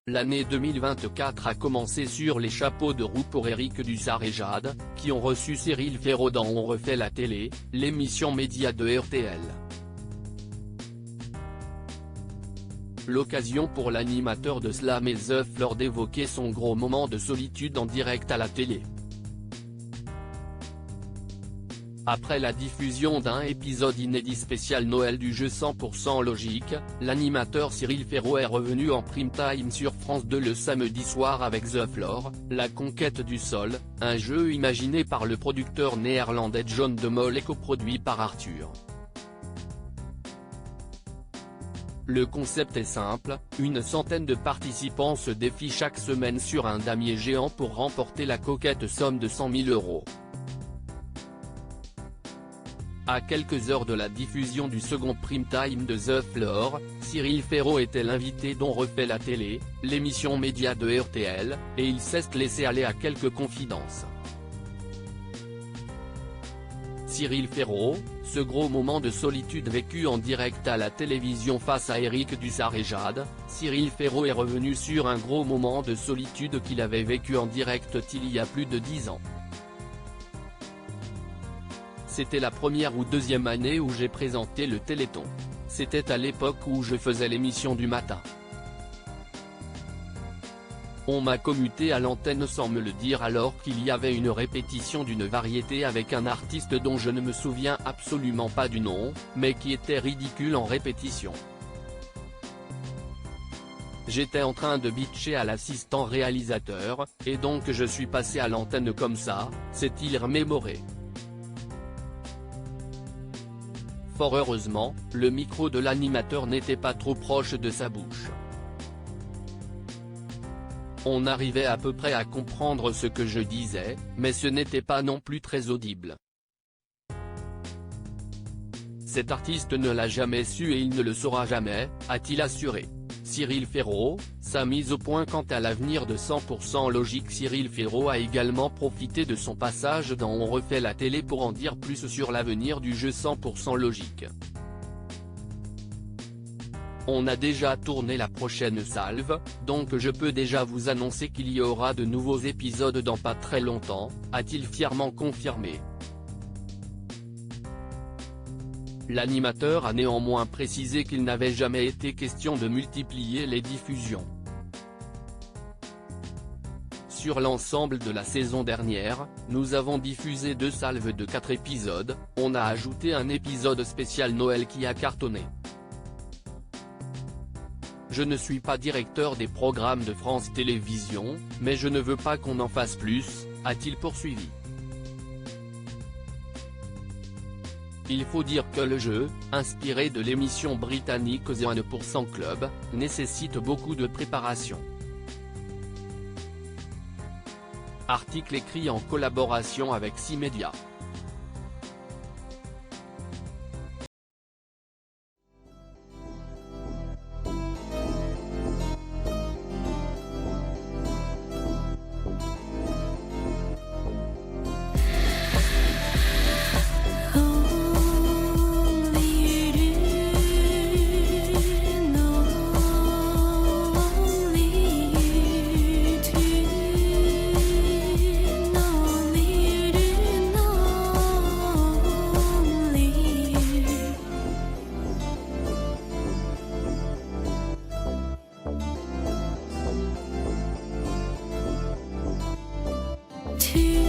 L'année 2024 a commencé sur les chapeaux de roue pour Éric Dussart et Jade, qui ont reçu Cyril Ferraud dans On refait la télé, l'émission média de RTL. L'occasion pour l'animateur de Slam et The Floor d'évoquer son gros moment de solitude en direct à la télé. Après la diffusion d'un épisode inédit spécial Noël du jeu 100% logique, l'animateur Cyril Ferraud est revenu en prime time sur France 2 le samedi soir avec The Floor, la conquête du sol, un jeu imaginé par le producteur néerlandais John de Mol et coproduit par Arthur. Le concept est simple, une centaine de participants se défient chaque semaine sur un damier géant pour remporter la coquette somme de 100 000 €. À quelques heures de la diffusion du second prime time de The Floor, Cyril Ferraud était l'invité d'On refait la télé, l'émission média de RTL, et il s'est laissé aller à quelques confidences. Cyril Ferraud, ce gros moment de solitude vécu en direct à la télévision face à Éric Dussart et Jade, Cyril Ferraud est revenu sur un gros moment de solitude qu'il avait vécu en direct il y a plus de 10 ans. C'était la première ou deuxième année où j'ai présenté le Téléthon. C'était à l'époque où je faisais l'émission du matin. On m'a commuté à l'antenne sans me le dire alors qu'il y avait une répétition d'une variété avec un artiste dont je ne me souviens absolument pas du nom, mais qui était ridicule en répétition. J'étais en train de bitcher à l'assistant réalisateur, et donc je suis passé à l'antenne comme ça, s'est-il remémoré. Fort heureusement, le micro de l'animateur n'était pas trop proche de sa bouche. On arrivait à peu près à comprendre ce que je disais, mais ce n'était pas non plus très audible. Cet artiste ne l'a jamais su et il ne le saura jamais, a-t-il assuré. Cyril Ferraud, sa mise au point quant à l'avenir de 100% logique. Cyril Ferraud a également profité de son passage dans On refait la télé pour en dire plus sur l'avenir du jeu 100% logique. On a déjà tourné la prochaine salve, donc je peux déjà vous annoncer qu'il y aura de nouveaux épisodes dans pas très longtemps, a-t-il fièrement confirmé. L'animateur a néanmoins précisé qu'il n'avait jamais été question de multiplier les diffusions. Sur l'ensemble de la saison dernière, nous avons diffusé 2 salves de 4 épisodes, on a ajouté un épisode spécial Noël qui a cartonné. Je ne suis pas directeur des programmes de France Télévisions, mais je ne veux pas qu'on en fasse plus, a-t-il poursuivi. Il faut dire que le jeu, inspiré de l'émission britannique The 1% Club, nécessite beaucoup de préparation. Article écrit en collaboration avec C-Media. To